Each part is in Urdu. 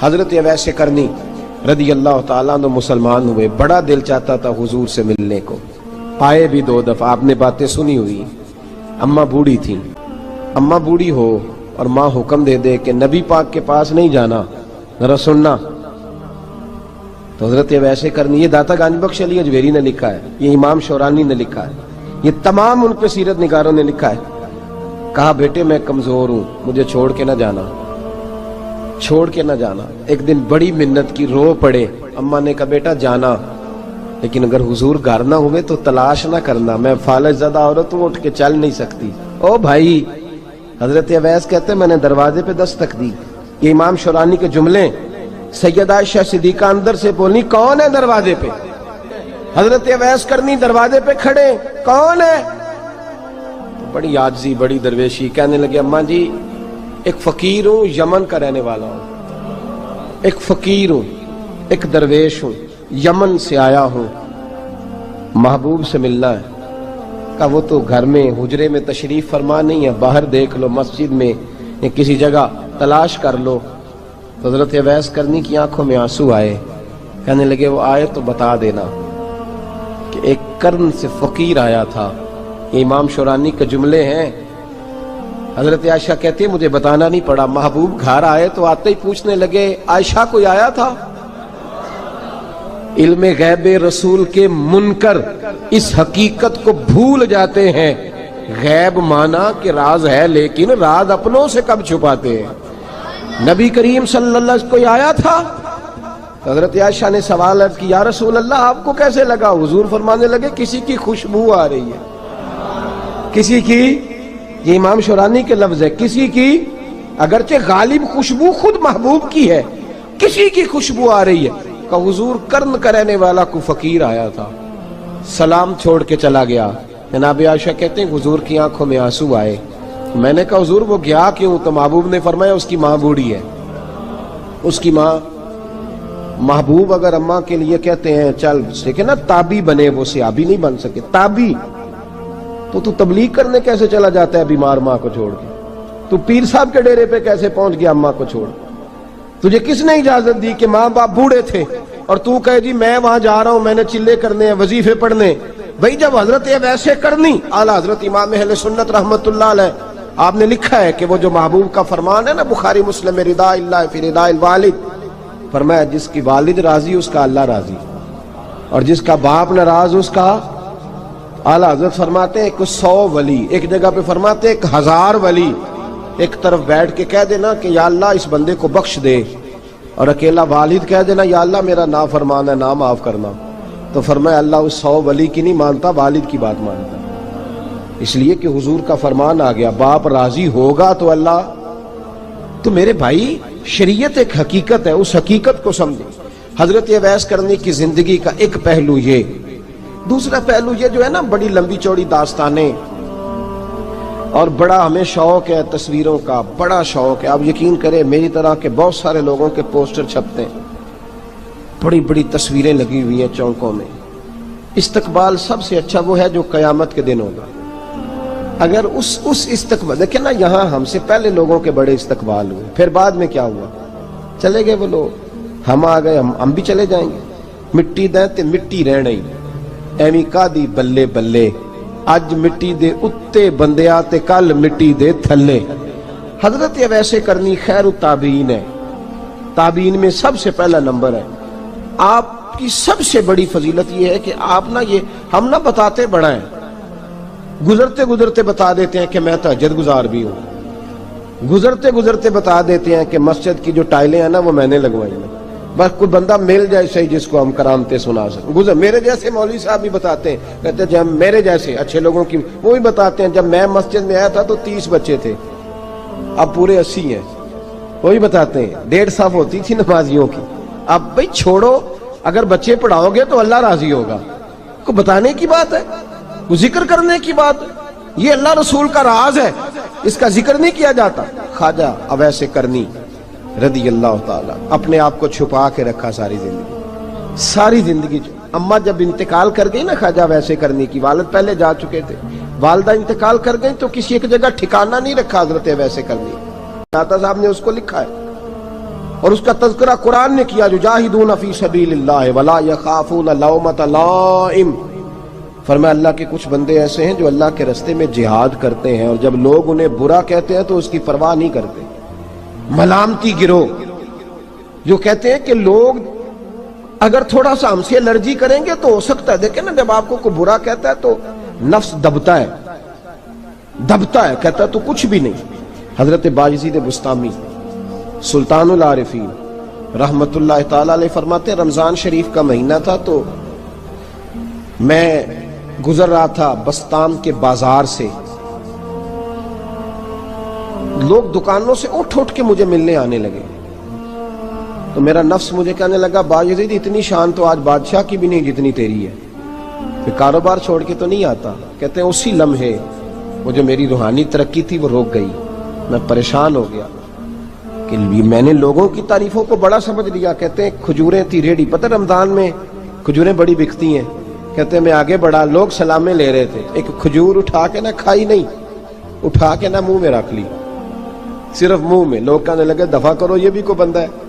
حضرت اویس کرنی رضی اللہ تعالیٰ عنہ مسلمان ہوئے، بڑا دل چاہتا تھا حضور سے ملنے کو، آئے بھی 2 دفعہ، آپ نے باتیں سنی ہوئی۔ اماں بوڑھی تھی، اماں بوڑھی ہو اور ماں حکم دے دے کہ نبی پاک کے پاس نہیں جانا، ذرا سننا، تو حضرت اویس کرنی، یہ داتا گانج بخش علی اجویری نے لکھا ہے، یہ امام شورانی نے لکھا ہے، یہ تمام ان پہ سیرت نگاروں نے لکھا ہے، کہا بیٹے میں کمزور ہوں، مجھے چھوڑ کے نہ جانا، چھوڑ کے نہ جانا۔ ایک دن بڑی منت کی، رو پڑے، اماں نے کہا بیٹا جانا، لیکن اگر حضور گھر نہ ہوئے تو تلاش نہ کرنا، میں فالج زدہ عورت ہوں، اٹھ کے چل نہیں سکتی۔ او بھائی، حضرت اویس کہتے میں نے دروازے پہ دستک دی، یہ امام شورانی کے جملے، سیدہ عائشہ صدیقہ اندر سے بولی کون ہے دروازے پہ؟ حضرت اویس کرنی دروازے پہ کھڑے، کون ہے؟ بڑی عاجزی، بڑی درویشی، کہنے لگے اماں جی ایک فقیر ہوں، یمن کا رہنے والا ہوں، ایک فقیر ہوں، ایک درویش ہوں، یمن سے آیا ہوں، محبوب سے ملنا ہے۔ کہا وہ تو گھر میں حجرے میں تشریف فرما نہیں ہے، باہر دیکھ لو، مسجد میں یا کسی جگہ تلاش کر لو۔ تو حضرت اویس کرنی کی آنکھوں میں آنسو آئے، کہنے لگے وہ آئے تو بتا دینا کہ ایک قرن سے فقیر آیا تھا۔ یہ امام شورانی کے جملے ہیں۔ حضرت عائشہ کہتے ہیں مجھے بتانا نہیں پڑا، محبوب گھر آئے تو آتے ہی پوچھنے لگے عائشہ کوئی آیا تھا؟ علم غیب رسول کے منکر اس حقیقت کو بھول جاتے ہیں، غیب مانا کہ راز ہے لیکن راز اپنوں سے کب چھپاتے ہیں۔ نبی کریم صلی اللہ علیہ وسلم کوئی آیا تھا؟ حضرت عائشہ نے سوال عرض کی یا رسول اللہ آپ کو کیسے لگا؟ حضور فرمانے لگے کسی کی خوشبو آ رہی ہے، کسی کی، یہ امام شورانی کے لفظ ہے، کسی کی، اگرچہ غالب خوشبو خود محبوب کی ہے، کسی کی خوشبو آ رہی ہے۔ کہ حضور قرن کا رہنے والا کو فقیر آیا تھا، سلام چھوڑ کے چلا گیا۔ جناب عائشہ کہتے ہیں حضور کی آنکھوں میں آنسو آئے۔ میں نے کہا حضور وہ گیا کیوں؟ تو محبوب نے فرمایا اس کی ماں بوڑھی ہے، اس کی ماں۔ محبوب اگر اماں کے لیے کہتے ہیں چل دیکھیں نا تابی بنے، وہ صحابی نہیں بن سکے، تابی، تو تبلیغ کرنے کیسے چلا جاتا ہے بیمار ماں کو چھوڑ کے؟ تو پیر صاحب کے ڈیرے پہ کیسے پہنچ گیا اماں کو چھوڑ؟ تجھے کس نے اجازت دی کہ ماں باپ بوڑھے تھے اور تو کہے جی میں وہاں جا رہا ہوں، میں نے چلے کرنے ہیں، وظیفے پڑھنے؟ بھئی جب حضرت اویس کرنی اعلیٰ حضرت امام اہل سنت رحمت اللہ علیہ، آپ نے لکھا ہے کہ وہ جو محبوب کا فرمان ہے نا بخاری مسلم میں، رضا اللہ فی رضا الوالد، فرمایا جس کی والد راضی اس کا اللہ راضی، اور جس کا باپ ناراض اس کا اعلیٰ حضرت فرماتے ہیں 100 ولی، ایک جگہ پہ فرماتے ہیں 1000 ولی ایک طرف بیٹھ کے کہہ دینا کہ یا اللہ اس بندے کو بخش دے، اور اکیلا والد کہہ دینا یا اللہ میرا نافرمان ہے نا معاف کرنا، تو فرمایا اللہ اس 100 ولی کی نہیں مانتا، والد کی بات مانتا، اس لیے کہ حضور کا فرمان آ گیا باپ راضی ہوگا تو اللہ۔ تو میرے بھائی شریعت ایک حقیقت ہے، اس حقیقت کو سمجھیں۔ حضرت اویس کرنی کی زندگی کا ایک پہلو یہ، دوسرا پہلو یہ جو ہے نا بڑی لمبی چوڑی داستانیں، اور بڑا ہمیں شوق ہے تصویروں کا، بڑا شوق ہے۔ آپ یقین کریں میری طرح کے بہت سارے لوگوں کے پوسٹر چھپتے ہیں، بڑی بڑی تصویریں لگی ہوئی ہیں چوکوں میں۔ استقبال سب سے اچھا وہ ہے جو قیامت کے دن ہوگا۔ اگر اس استقبال دیکھیں نا، یہاں ہم سے پہلے لوگوں کے بڑے استقبال ہوئے، پھر بعد میں کیا ہوا؟ چلے گئے وہ لوگ، ہم آ گئے، ہم بھی چلے جائیں گے۔ مٹی دیں تے مٹی رہنا ہی، ایویں کا دی بلے بلے، اج مٹی دے اتے بندیا تے کل مٹی دے تھلے۔ حضرت اویس کرنی خیر التابعین ہے، تابعین میں سب سے پہلا نمبر ہے۔ آپ کی سب سے بڑی فضیلت یہ ہے کہ آپ نا، یہ ہم نہ بتاتے بڑا ہیں، گزرتے گزرتے بتا دیتے ہیں کہ میں تہجد گزار بھی ہوں، گزرتے گزرتے بتا دیتے ہیں کہ مسجد کی جو ٹائلیں ہیں نا وہ میں نے لگوائی ہیں، بس کوئی بندہ مل جائے صحیح جس کو ہم کرامتیں سنا سکیں۔ میرے جیسے مولوی صاحب بھی بتاتے ہیں، کہتے ہیں جب میرے جیسے اچھے لوگوں کی، وہ بھی بتاتے ہیں جب میں مسجد میں آیا تھا تو 30 بچے تھے، اب پورے 80 ہیں، وہی بتاتے ہیں 150 ہوتی تھی نمازیوں کی، اب بھائی چھوڑو، اگر بچے پڑھاؤ گے تو اللہ راضی ہوگا، کو بتانے کی بات ہے، وہ ذکر کرنے کی بات ہے، یہ اللہ رسول کا راز ہے، اس کا ذکر نہیں کیا جاتا۔ خواجہ اویس کرنی رضی اللہ تعالیٰ اپنے آپ کو چھپا کے رکھا ساری زندگی، ساری زندگی۔ اماں جب انتقال کر گئی نا خواجہ اویس کرنی کی، والد پہلے جا چکے تھے، والدہ انتقال کر گئی تو کسی ایک جگہ ٹھکانہ نہیں رکھا حضرت اویس کرنی، داتا صاحب نے اس کو لکھا ہے، اور اس کا تذکرہ قرآن نے کیا، یجاہدون فی سبیل اللہ ولا یخافون لومۃ لائم۔ فرمایا اللہ کے کچھ بندے ایسے ہیں جو اللہ کے راستے میں جہاد کرتے ہیں اور جب لوگ انہیں برا کہتے ہیں تو اس کی پرواہ نہیں کرتے۔ ملامتی گروہ جو کہتے ہیں کہ لوگ اگر تھوڑا سا ہم سے الرجی کریں گے تو ہو سکتا ہے، دیکھیں نا جب آپ کو کوئی برا کہتا ہے تو نفس دبتا ہے، کہتا ہے تو کچھ بھی نہیں۔ حضرت بایزید بستامی سلطان العارفین رحمت اللہ تعالی علیہ فرماتے ہیں رمضان شریف کا مہینہ تھا تو میں گزر رہا تھا بستام کے بازار سے، لوگ دکانوں سے اٹھ کے مجھے ملنے آنے لگے تو میرا نفس مجھے کہنے لگا بایزید اتنی شان تو آج بادشاہ کی بھی نہیں جتنی تیری ہے، پھر کاروبار چھوڑ کے تو نہیں آتا۔ کہتے ہیں اسی لمحے وہ جو میری روحانی ترقی تھی وہ رک گئی، میں پریشان ہو گیا کہ میں نے لوگوں کی تعریفوں کو بڑا سمجھ لیا۔ کہتے ہیں کھجوریں تھی ریڑھی، پتہ رمضان میں کھجوریں بڑی بکتی ہیں، کہتے ہیں میں آگے بڑھا، لوگ سلامیں لے رہے تھے، ایک کھجور اٹھا کے نہ کھائی نہیں، اٹھا کے نہ منہ میں رکھ لی، صرف منہ میں۔ لوگ کہنے لگے دفع کرو یہ بھی کوئی بندہ ہے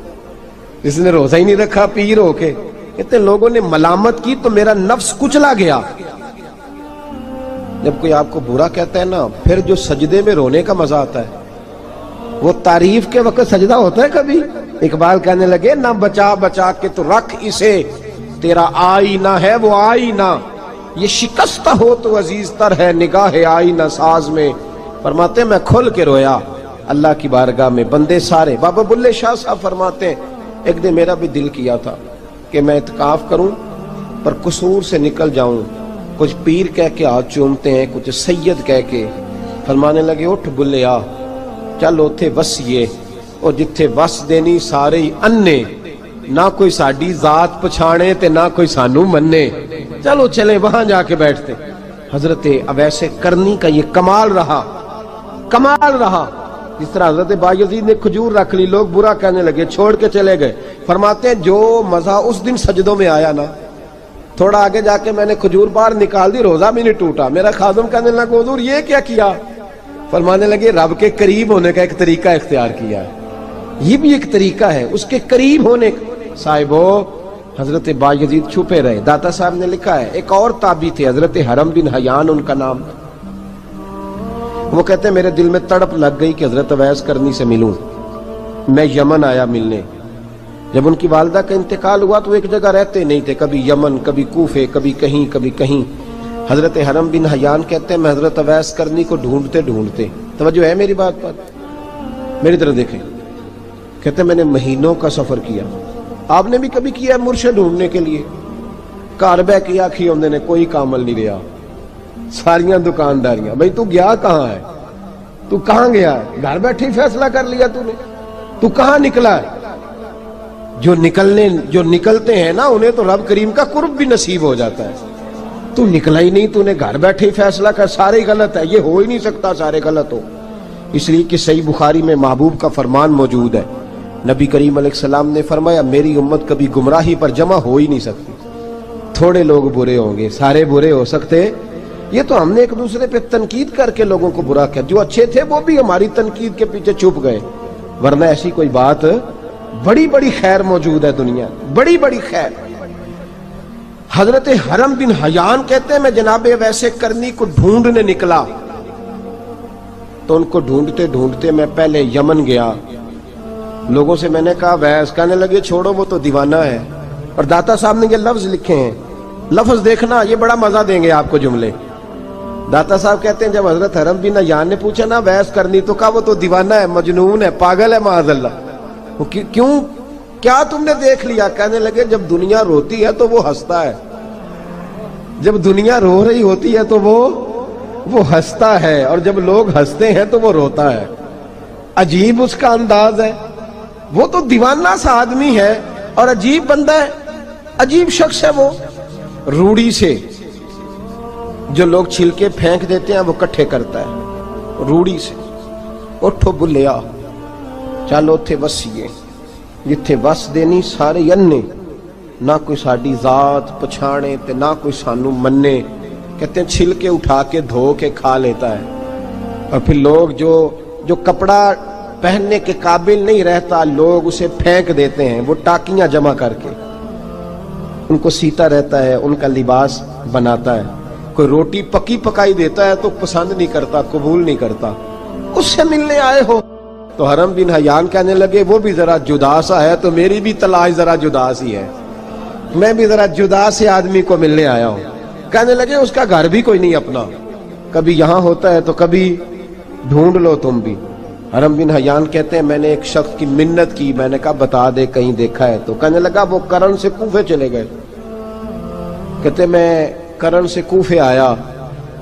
جس نے روزہ ہی نہیں رکھا پیر ہو کے۔ کہتے ہیں لوگوں نے ملامت کی تو میرا نفس کچلا گیا۔ جب کوئی آپ کو برا کہتا ہے نا، پھر جو سجدے میں رونے کا مزہ آتا ہے وہ تعریف کے وقت سجدہ ہوتا ہے کبھی؟ اقبال کہنے لگے نہ بچا بچا کے تو رکھ اسے، تیرا آئینہ ہے وہ آئینہ، یہ شکستہ ہو تو عزیز تر ہے نگاہ آئینہ ساز میں۔ فرماتے ہیں میں کھل کے رویا اللہ کی بارگاہ میں، بندے سارے۔ بابا بلے شاہ صاحب فرماتے ہیں ایک دن میرا بھی دل کیا تھا کہ میں اعتکاف کروں پر قصور سے نکل جاؤں، کچھ پیر کہہ کے ہاتھ چومتے ہیں، کچھ سید کہہ کے۔ فرمانے لگے اٹھ بلے آ چل اوتھے وسیے، اور جتھے وس دینی سارے ہی انے، نہ کوئی ساڈی ذات پچھانے تے نہ کوئی سانو مننے، چلو چلے وہاں جا کے بیٹھتے۔ حضرت اویس کرنی کا یہ کمال رہا، جس طرح حضرت بایزید نے کھجور رکھ لی، لوگ برا کہنے لگے، چھوڑ کے چلے گئے۔ فرماتے ہیں جو مزہ اس دن سجدوں میں آیا نا، تھوڑا آگے جا کے میں نے کھجور باہر نکال دی، روزہ بھی نہیں ٹوٹا۔ میرا خادم کہنے لگا حضور یہ کیا کیا؟ فرمانے لگے رب کے قریب ہونے کا ایک طریقہ اختیار کیا ہے، یہ بھی ایک طریقہ ہے اس کے قریب ہونے کا۔ صاحبو حضرت بایزید چھپے رہے۔ داتا صاحب نے لکھا ہے ایک اور تابعی تھے حضرت حرم بن حیان ان کا نام، وہ کہتے ہیں میرے دل میں تڑپ لگ گئی کہ حضرت اویس کرنی سے ملوں۔ میں یمن آیا ملنے، جب ان کی والدہ کا انتقال ہوا تو ایک جگہ رہتے نہیں تھے، کبھی یمن، کبھی کوفے، کبھی کہیں۔ حضرت حرم بن حیان کہتے ہیں میں حضرت اویس کرنی کو ڈھونڈتے، توجہ ہے میری بات پر، میری طرف دیکھیں، کہتے ہیں میں نے مہینوں کا سفر کیا۔ آپ نے بھی کبھی کیا ہے مرشد ڈھونڈنے کے لیے؟ گھر بہ کے آکھی ہوندے نے کوئی کامل نہیں رہا، ساریاں دکانداریاں۔ بھئی تو گیا کہاں ہے؟ تو کہاں گیا ہے؟ گھر بیٹھے ہی فیصلہ کر لیا تو نے؟ تو کہاں نکلا ہے؟ جو نکلتے ہیں نا انہیں تو رب کریم کا قرب بھی نصیب ہو جاتا ہے۔ تو نکلا ہی نہیں، تو نے گھر بیٹھے ہی فیصلہ کر، سارے غلط ہے، یہ ہو ہی نہیں سکتا سارے غلط ہو۔ اس لیے کہ صحیح بخاری میں محبوب کا فرمان موجود ہے، نبی کریم علیہ السلام نے فرمایا میری امت کبھی گمراہی پر جمع ہو ہی نہیں سکتی، تھوڑے لوگ برے ہوں گے، سارے برے ہو سکتے۔ یہ تو ہم نے ایک دوسرے پہ تنقید کر کے لوگوں کو برا کیا، جو اچھے تھے وہ بھی ہماری تنقید کے پیچھے چھپ گئے، ورنہ ایسی کوئی بات، بڑی خیر موجود ہے دنیا، بڑی خیر۔ حضرت حرم بن حیان کہتے ہیں میں جناب اویس کرنی کو ڈھونڈنے نکلا تو ان کو ڈھونڈتے میں پہلے یمن گیا، لوگوں سے میں نے کہا اویس، کہنے لگے چھوڑو وہ تو دیوانہ ہے۔ اور داتا صاحب نے یہ لفظ لکھے ہیں، لفظ دیکھنا یہ بڑا مزہ دیں گے آپ کو جملے۔ داتا صاحب کہتے ہیں جب حضرت حرم بن حیان نے پوچھا نا اویس کرنی، تو کہا وہ تو دیوانہ ہے، مجنون ہے، پاگل ہے معاذ اللہ۔ کیوں؟ کیا تم نے دیکھ لیا؟ کہنے لگے جب دنیا روتی ہے تو وہ ہنستا ہے، جب دنیا رو رہی ہوتی ہے تو وہ ہنستا ہے، اور جب لوگ ہنستے ہیں تو وہ روتا ہے۔ عجیب اس کا انداز ہے، وہ تو دیوانہ سا آدمی ہے اور عجیب بندہ ہے، عجیب شخص ہے وہ۔ روڑی سے جو لوگ چھلکے پھینک دیتے ہیں وہ کٹھے کرتا ہے، روڑی سے۔ اٹھو بلیا چلو اوتھے وسیے، جتھے وس دینی سارے انے، نہ کوئی ساڈی ذات پچھانے تے نہ کوئی سانو مننے۔ کہتے ہیں چھلکے اٹھا کے دھو کے کھا لیتا ہے، اور پھر لوگ جو کپڑا پہننے کے قابل نہیں رہتا، لوگ اسے پھینک دیتے ہیں، وہ ٹاکیاں جمع کر کے ان کو سیتا رہتا ہے، ان کا لباس بناتا ہے۔ کوئی روٹی پکی پکائی دیتا ہے تو پسند نہیں کرتا، قبول نہیں کرتا، اس سے ملنے آئے ہو؟ تو حرم بن حیان کہنے لگے وہ بھی ذرا جدا سا ہے تو میری بھی تلاش ذرا جدا سی ہے، میں بھی ذرا جدا سے آدمی کو ملنے آیا ہوں۔ کہنے لگے اس کا گھر بھی کوئی نہیں اپنا، کبھی یہاں ہوتا ہے تو کبھی ڈھونڈ لو تم بھی۔ حرم بن حیان کہتے ہیں میں نے ایک شخص کی منت کی، میں نے کہا بتا دے کہیں دیکھا ہے تو؟ کہنے لگا وہ کرن سے کوفے چلے گئے۔ کہتے میں کرن سے کوفے آیا،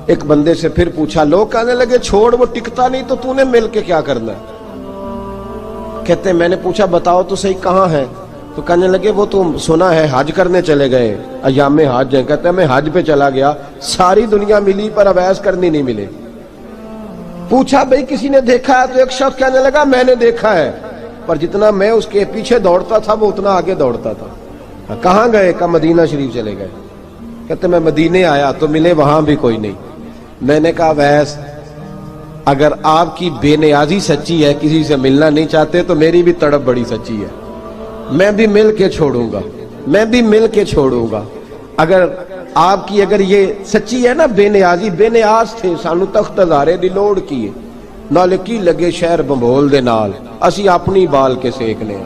ایک بندے سے پھر پوچھا، لوگ کہنے لگے چھوڑ وہ ٹکتا نہیں تو نے مل کے کیا کرنا ہے؟ کہتے میں نے پوچھا بتاؤ تو صحیح کہاں ہے؟ تو کہنے لگے وہ تو سنا ہے حج کرنے چلے گئے، ایام حج ہیں۔ کہتے ہیں میں حج پہ چلا گیا، ساری دنیا ملی پر اویس کرنی نہیں ملے۔ پوچھا بھئی کسی نے دیکھا ہے؟ تو ایک شخص کہنے لگا میں نے دیکھا ہے، پر جتنا میں اس کے پیچھے دوڑتا تھا وہ اتنا آگے دوڑتا تھا۔ کہاں گئے؟ کہ مدینہ شریف چلے گئے۔ کہتے میں مدینے آیا تو ملے وہاں بھی کوئی نہیں۔ میں نے کہا ویس اگر آپ کی بے نیازی سچی ہے، کسی سے ملنا نہیں چاہتے، تو میری بھی تڑپ بڑی سچی ہے، میں بھی مل کے چھوڑوں گا، میں بھی مل کے چھوڑوں گا۔ اگر آپ کی اگر یہ سچی ہے نا بے نیازی، بے نیاز تھے، سانو تخت ہزارے دی لوڑ کی نال کی لگے شہر بمبول دے نال، اسی اپنی بال کے سیکنے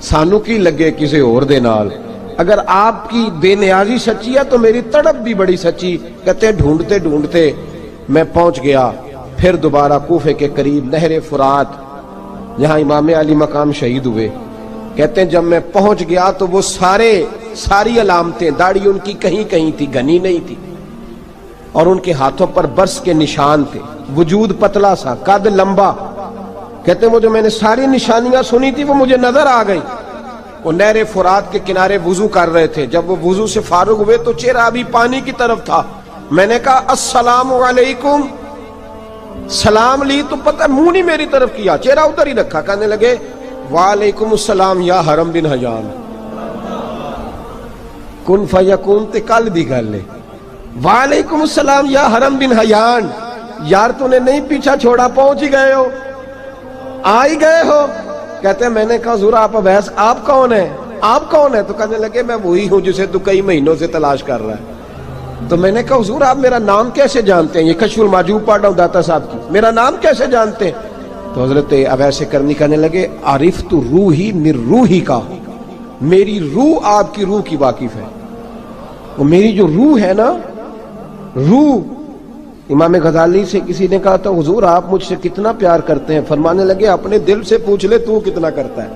سانو کی لگے کسی اور دے نال۔ اگر آپ کی بے نیازی سچی ہے تو میری تڑپ بھی بڑی سچی۔ کہتے ہیں ڈھونڈتے ڈھونڈتے میں پہنچ گیا پھر دوبارہ کوفے کے قریب نہر فرات جہاں امام علی مقام شہید ہوئے۔ کہتے ہیں جب میں پہنچ گیا تو وہ ساری علامتیں، داڑھی ان کی کہیں کہیں تھی، گھنی نہیں تھی، اور ان کے ہاتھوں پر برس کے نشان تھے، وجود پتلا سا، قد لمبا۔ کہتے ہیں وہ جو میں نے ساری نشانیاں سنی تھی وہ مجھے نظر آ گئی۔ وہ نہر فرات کے کنارے وضو کر رہے تھے، جب وہ وضو سے فارغ ہوئے تو چہرہ ابھی پانی کی طرف تھا۔ میں نے کہا السلام علیکم، سلام لی تو پتہ منہ نہیں میری طرف کیا، چہرہ ادھر ہی رکھا۔ کہنے لگے وعلیکم السلام یا حرم بن حیان۔ کن فیکون تے کل دی گل ہے، وعلیکم السلام یا حرم بن حیان، یار تو نے نہیں پیچھا چھوڑا، پہنچ ہی گئے ہو، آ ہی گئے ہو۔ کہتے ہیں میں نے کہا حضور آپ اویس آپ کون ہیں؟ آپ کون ہیں؟ تو کہنے لگے میں وہی ہوں جسے تو کئی مہینوں سے تلاش کر رہا ہے۔ تو میں نے کہا حضور آپ میرا نام کیسے جانتے ہیں؟ یہ کشف المحجوب پڑھ رہا ہوں داتا صاحب کی، میرا نام کیسے جانتے ہیں؟ تو حضرت اویس کرنی کہنے لگے عرفت روحی من روحی کا، میری روح آپ کی روح کی واقف ہے، وہ میری جو روح ہے نا، روح۔ امام غزالی سے کسی نے کہا تھا حضور آپ مجھ سے کتنا پیار کرتے ہیں؟ فرمانے لگے اپنے دل سے پوچھ لے تو کتنا کرتا ہے،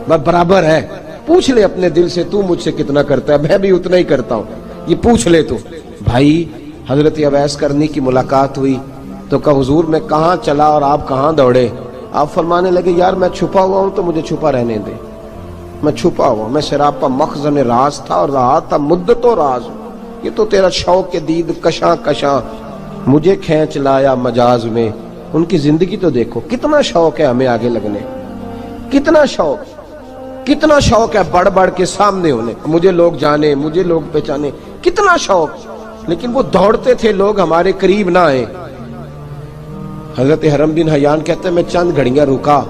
بس برابر ہے، پوچھ لے اپنے دل سے تو مجھ سے کتنا کرتا ہے، میں بھی اتنا ہی کرتا ہوں، یہ پوچھ لے تو۔ بھائی حضرت اویس کرنی کی ملاقات ہوئی تو کہا حضور میں کہاں چلا اور آپ کہاں دوڑے؟ آپ فرمانے لگے یار میں چھپا ہوا ہوں تو مجھے چھپا رہنے دے، میں چھپا ہوا، میں سراپا مخزن راز تھا اور رہا تھا مدت و راز۔ یہ تو تیرا شوق کے دید کشاں کشاں مجھے کھینچ لایا مجاز میں۔ ان کی زندگی تو دیکھو کتنا شوق ہے ہمیں آگے لگنے، کتنا شوق ہے بڑھ بڑھ کے سامنے ہونے، مجھے لوگ جانے، مجھے لوگ پہچانے، کتنا شوق، لیکن وہ دوڑتے تھے لوگ ہمارے قریب نہ آئے۔ حضرت حرم بن حیان کہتے ہیں میں چند گھڑیاں رکا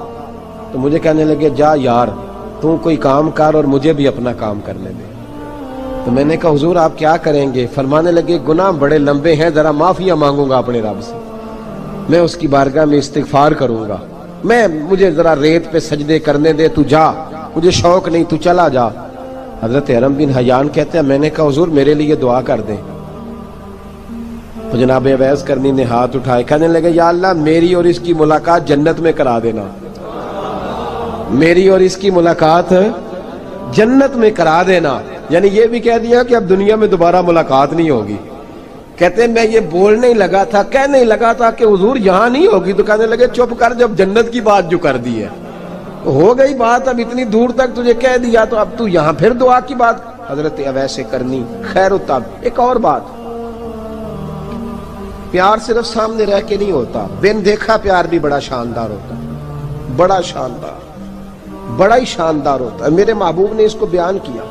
تو مجھے کہنے لگے جا یار تو کوئی کام کر اور مجھے بھی اپنا کام کرنے دے۔ تو میں نے کہا حضور آپ کیا کریں گے؟ فرمانے لگے گناہ بڑے لمبے ہیں، ذرا معافیاں مانگوں گا اپنے رب سے، میں اس کی بارگاہ میں استغفار کروں گا، مجھے ذرا ریت پہ سجدے کرنے دے، تو جا، مجھے شوق نہیں، تو چلا جا۔ حضرت حرم بن حیان کہتے ہیں میں نے کہا حضور میرے لیے دعا کر دیں۔ تو جناب اویس کرنی نے ہاتھ اٹھائے، کہنے لگے یا اللہ میری اور اس کی ملاقات جنت میں کرا دینا، میری اور اس کی ملاقات جنت میں کرا دینا، یعنی یہ بھی کہہ دیا کہ اب دنیا میں دوبارہ ملاقات نہیں ہوگی۔ کہتے ہیں میں یہ بولنے ہی لگا تھا، کہنے ہی لگا تھا کہ حضور یہاں نہیں ہوگی، تو کہنے لگے چپ کر، جب جنت کی بات جو کر دی ہے ہو گئی بات، اب اتنی دور تک تجھے کہہ دیا تو اب تو یہاں پھر دعا کی بات۔ حضرت اویس کرنی خیر التاب۔ ایک اور بات، پیار صرف سامنے رہ کے نہیں ہوتا، بن دیکھا پیار بھی بڑا شاندار ہوتا، بڑا شاندار، بڑا ہی شاندار ہوتا ہے۔ میرے محبوب نے اس کو بیان کیا،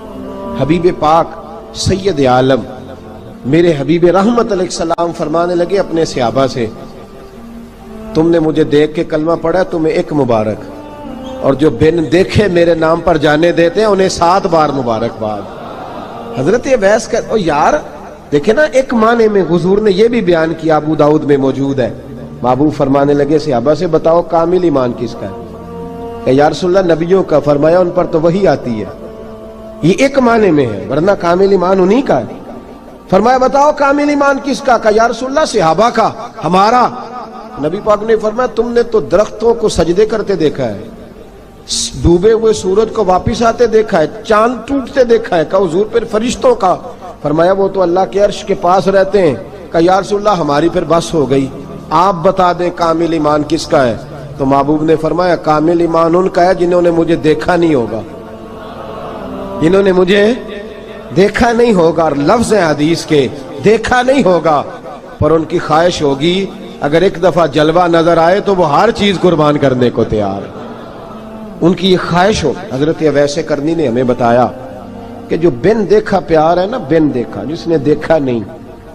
حبیب پاک سید عالم میرے حبیب رحمت علیہ السلام فرمانے لگے اپنے صحابہ سے، تم نے مجھے دیکھ کے کلمہ پڑھا تمہیں ایک مبارک، اور جو بن دیکھے میرے نام پر جانے دیتے ہیں انہیں 7 بار مبارکباد۔ حضرت اویس کا یار دیکھیں نا، ایک معنی میں حضور نے یہ بھی بیان کیا، ابو داؤد میں موجود ہے۔ محبوب فرمانے لگے صحابہ سے بتاؤ کامل ایمان کس کا ہے؟ کہ یا رسول اللہ نبیوں کا۔ فرمایا ان پر تو وہی آتی ہے، یہ ایک معنی میں ہے، ورنہ کامل ایمان انہی کا ہے۔ فرمایا بتاؤ کامل ایمان کس کا؟ کہ یا رسول اللہ صحابہ کا، ہمارا۔ نبی پاک نے فرمایا تم نے تو درختوں کو سجدے کرتے دیکھا ہے، ڈوبے ہوئے سورج کو واپس آتے دیکھا ہے، چاند ٹوٹتے دیکھا ہے۔ کہا حضور پھر فرشتوں کا؟ فرمایا وہ تو اللہ کے عرش کے پاس رہتے ہیں۔ کہا یا رسول اللہ ہماری پھر بس ہو گئی، آپ بتا دیں کامل ایمان کس کا ہے؟ تو محبوب نے فرمایا کامل ایمان ان کا ہے جنہوں نے مجھے دیکھا نہیں ہوگا، جنہوں نے مجھے دیکھا نہیں ہوگا، اور لفظ ہیں حدیث کے، دیکھا نہیں ہوگا پر ان کی خواہش ہوگی اگر ایک دفعہ جلوہ نظر آئے تو وہ ہر چیز قربان کرنے کو تیار ہے، ان کی یہ خواہش ہو۔ حضرت اویس کرنی نے ہمیں بتایا کہ جو بن دیکھا پیار ہے نا، بن دیکھا، جس نے دیکھا نہیں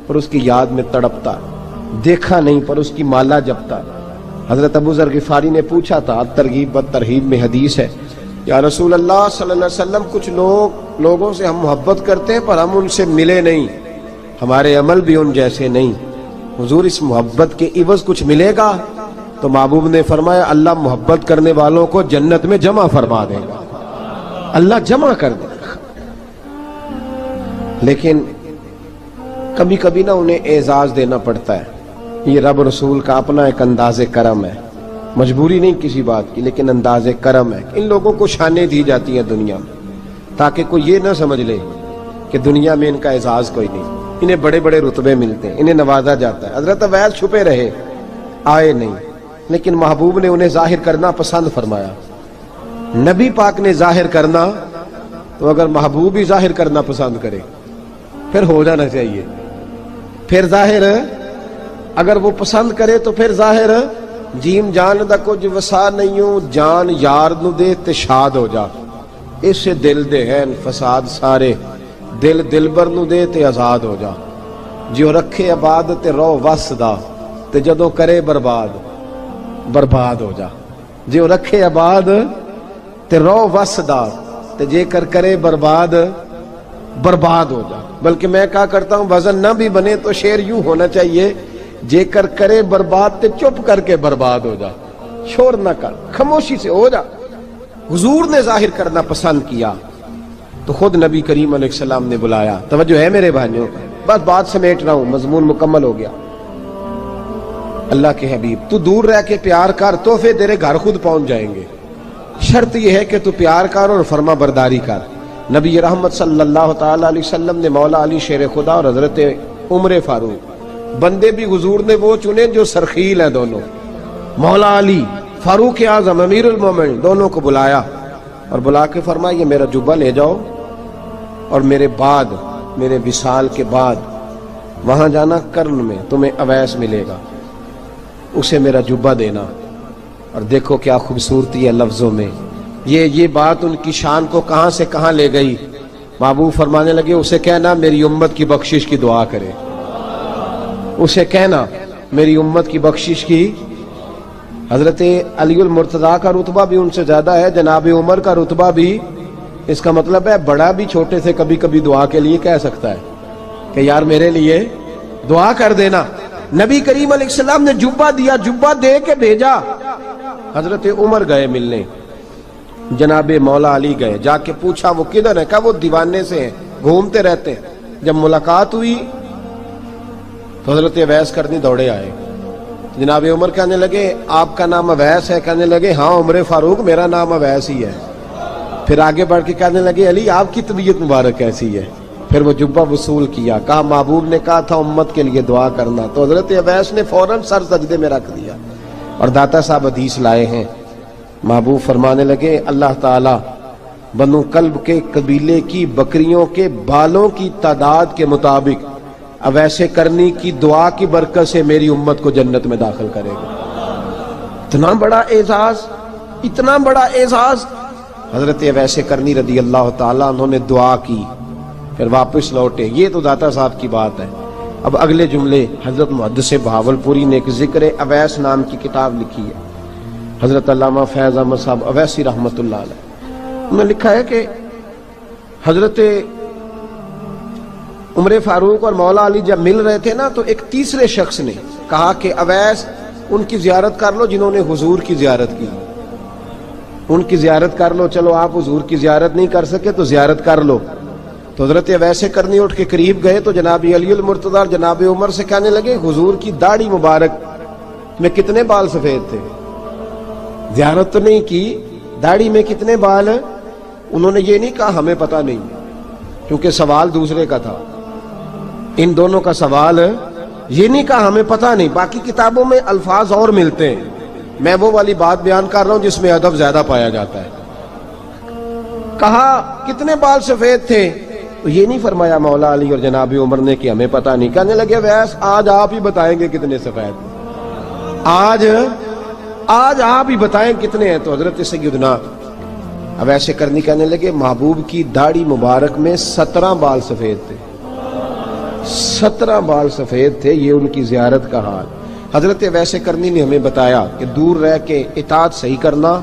پر اس کی یاد میں تڑپتا، دیکھا نہیں پر اس کی مالا جپتا۔ حضرت ابو ذر غفاری نے پوچھا تھا، ترغیب و ترہیب میں حدیث ہے، یا رسول اللہ صلی اللہ علیہ وسلم کچھ لوگوں سے ہم محبت کرتے ہیں پر ہم ان سے ملے نہیں، ہمارے عمل بھی ان جیسے نہیں، حضور اس محبت کے عوض کچھ ملے گا؟ تو محبوب نے فرمایا اللہ محبت کرنے والوں کو جنت میں جمع فرما دے گا، اللہ جمع کر دے گا، لیکن کبھی کبھی نہ انہیں اعزاز دینا پڑتا ہے۔ یہ رب رسول کا اپنا ایک انداز کرم ہے، مجبوری نہیں کسی بات کی، لیکن انداز کرم ہے۔ ان لوگوں کو شانیں دی جاتی ہیں دنیا میں تاکہ کوئی یہ نہ سمجھ لے کہ دنیا میں ان کا اعزاز کوئی نہیں، انہیں بڑے بڑے رتبے ملتے ہیں، انہیں نوازا جاتا ہے۔ حضرت اویس چھپے رہے، آئے نہیں، لیکن محبوب نے انہیں ظاہر کرنا پسند فرمایا۔ نبی پاک نے ظاہر کرنا تو اگر محبوب ہی ظاہر کرنا پسند کرے پھر ہو جانا چاہیے، پھر ظاہر اگر وہ پسند کرے تو پھر ظاہر جیم جان دا کچھ وسا نہیں ہوں، جان یار نو دے تے شاد ہو جا، اس سے دل دے ہیں فساد سارے، دل دلبر نو دے تے آزاد ہو جا، جو رکھے آباد تے رو وس دا تے جدوں کرے برباد برباد ہو جا، جو رکھے آباد تے رو وس دا تے جے کر کرے برباد برباد ہو جا۔ بلکہ میں کہا کرتا ہوں وزن نہ بھی بنے تو شعر یوں ہونا چاہیے، جے کر کرے برباد تے چپ کر کے برباد ہو جا، شور نہ کر، خاموشی سے ہو جا۔ حضور نے ظاہر کرنا پسند کیا تو خود نبی کریم علیہ السلام نے بلایا۔ توجہ ہے میرے بھائیوں، بس بات سمیٹ رہا ہوں، مضمون مکمل ہو گیا۔ اللہ کے حبیب تو دور رہ کے پیار کر، تحفے تیرے گھر خود پہنچ جائیں گے، شرط یہ ہے کہ تو پیار کر اور فرما برداری کر۔ نبی رحمت صلی اللہ تعالی علیہ وسلم نے مولا علی شیر خدا اور حضرت عمر فاروق، بندے بھی حضور نے وہ چنے جو سرخیل ہیں دونوں، مولا علی فاروق اعظم امیر المومنین، دونوں کو بلایا اور بلا کے فرمایا یہ میرا جبہ لے جاؤ اور میرے بعد، میرے وصال کے بعد وہاں جانا کرن میں تمہیں اویس ملے گا، اسے میرا جبہ دینا۔ اور دیکھو کیا خوبصورتی ہے لفظوں میں، یہ بات ان کی شان کو کہاں سے کہاں لے گئی۔ محبوب فرمانے لگے اسے کہنا میری امت کی بخشش کی دعا کرے، اسے کہنا میری امت کی بخشش کی۔ حضرت علی المرتضیٰ کا رتبہ بھی ان سے زیادہ ہے، جناب عمر کا رتبہ بھی، اس کا مطلب ہے بڑا بھی چھوٹے سے کبھی کبھی دعا کے لیے کہہ سکتا ہے کہ یار میرے لیے دعا کر دینا۔ نبی کریم علیہ السلام نے جبہ دیا، جبہ دے کے بھیجا۔ حضرت عمر گئے ملنے، جناب مولا علی گئے، جا کے پوچھا وہ کدھر ہے؟ کہا وہ دیوانے سے ہیں، گھومتے رہتے ہیں۔ جب ملاقات ہوئی تو حضرت اویس کرنی دوڑے آئے، جناب عمر کہنے لگے آپ کا نام اویس ہے؟ کہنے لگے ہاں عمر فاروق میرا نام اویس ہی ہے۔ پھر آگے بڑھ کے کہنے لگے علی آپ کی طبیعت مبارک کیسی ہے؟ پھر وہ جبہ وصول کیا، کہا محبوب نے کہا تھا امت کے لیے دعا کرنا، تو حضرت اویس نے فوراً سر سجدے میں رکھ دیا۔ اور داتا صاحب حدیث لائے ہیں، محبوب فرمانے لگے اللہ تعالی بنو کلب کے قبیلے کی بکریوں کے بالوں کی تعداد کے مطابق اویس کرنی کی دعا کی برکت سے میری امت کو جنت میں داخل کرے گا۔ اتنا بڑا اعزاز، اتنا بڑا اعزاز۔ حضرت اویس کرنی رضی اللہ تعالیٰ انہوں نے دعا کی، پھر واپس لوٹے۔ یہ تو داتا صاحب کی بات ہے، اب اگلے جملے حضرت محدث بہاولپوری نے ایک ذکر اویس نام کی کتاب لکھی ہے، حضرت علامہ فیض احمد صاحب اویسی رحمۃ اللہ علیہ، انہوں نے لکھا ہے کہ حضرت عمر فاروق اور مولا علی جب مل رہے تھے نا تو ایک تیسرے شخص نے کہا کہ اویس ان کی زیارت کر لو جنہوں نے حضور کی زیارت کی، ان کی زیارت کر لو، چلو آپ حضور کی زیارت نہیں کر سکے تو زیارت کر لو۔ تو حضرت اویس کرنی اٹھ کے قریب گئے تو جناب علی المرتضیٰ اور جناب عمر سے کہنے لگے حضور کی داڑھی مبارک میں کتنے بال سفید تھے؟ زیارت تو نہیں کی، داڑھی میں کتنے بال؟ انہوں نے یہ نہیں کہا ہمیں پتہ نہیں، کیونکہ سوال دوسرے کا تھا، ان دونوں کا سوال یہ نہیں کہا ہمیں پتہ نہیں۔ باقی کتابوں میں الفاظ اور ملتے ہیں، میں وہ والی بات بیان کر رہا ہوں جس میں ادب زیادہ پایا جاتا ہے۔ کہا کتنے بال سفید تھے؟ تو یہ نہیں فرمایا مولا علی اور جناب عمر نے کہ ہمیں پتہ نہیں، کہنے لگے ویس آج آپ ہی بتائیں گے کتنے سفید، آج آپ ہی بتائیں کتنے ہیں۔ تو حضرت سیدنا اب ایسے کرنی کہنے لگے محبوب کی داڑھی مبارک میں 17 بال سفید تھے، 17 بال سفید تھے، یہ ان کی زیارت کا حال۔ حضرت ویسے کرنی نے ہمیں بتایا کہ دور رہ کے اطاعت صحیح کرنا،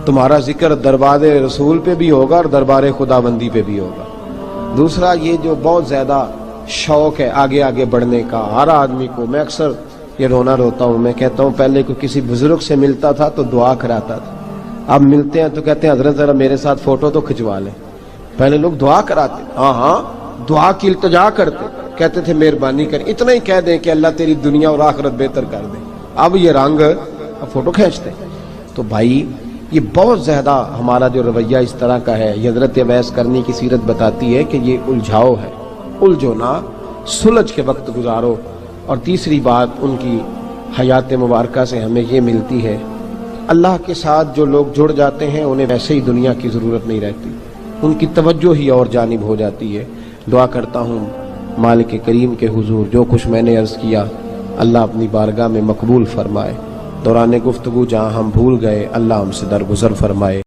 تمہارا ذکر دربار رسول پہ بھی ہوگا اور دربار خداوندی پہ بھی ہوگا۔ دوسرا یہ جو بہت زیادہ شوق ہے آگے آگے بڑھنے کا ہر آدمی کو، میں اکثر یہ رونا روتا ہوں، میں کہتا ہوں پہلے کوئی کسی بزرگ سے ملتا تھا تو دعا کراتا تھا، اب ملتے ہیں تو کہتے ہیں حضرت ذرا میرے ساتھ فوٹو تو کھنچوا لیں۔ پہلے لوگ دعا کراتے، ہاں دعا کی التجا کرتے، کہتے تھے مہربانی کر، اتنا ہی کہہ دیں کہ اللہ تیری دنیا اور آخرت بہتر کر دے، اب یہ رنگ اب فوٹو کھینچتے۔ تو بھائی یہ بہت زیادہ ہمارا جو رویہ اس طرح کا ہے، یہ حضرت اویس کرنی کی سیرت بتاتی ہے کہ یہ الجھاؤ ہے، الجھو نہ، سلجھ کے وقت گزارو۔ اور تیسری بات ان کی حیات مبارکہ سے ہمیں یہ ملتی ہے، اللہ کے ساتھ جو لوگ جڑ جاتے ہیں انہیں ویسے ہی دنیا کی ضرورت نہیں رہتی، ان کی توجہ ہی اور جانب ہو جاتی ہے۔ دعا کرتا ہوں مالک کریم کے حضور جو کچھ میں نے عرض کیا اللہ اپنی بارگاہ میں مقبول فرمائے، دوران گفتگو جہاں ہم بھول گئے اللہ ہم سے درگزر فرمائے۔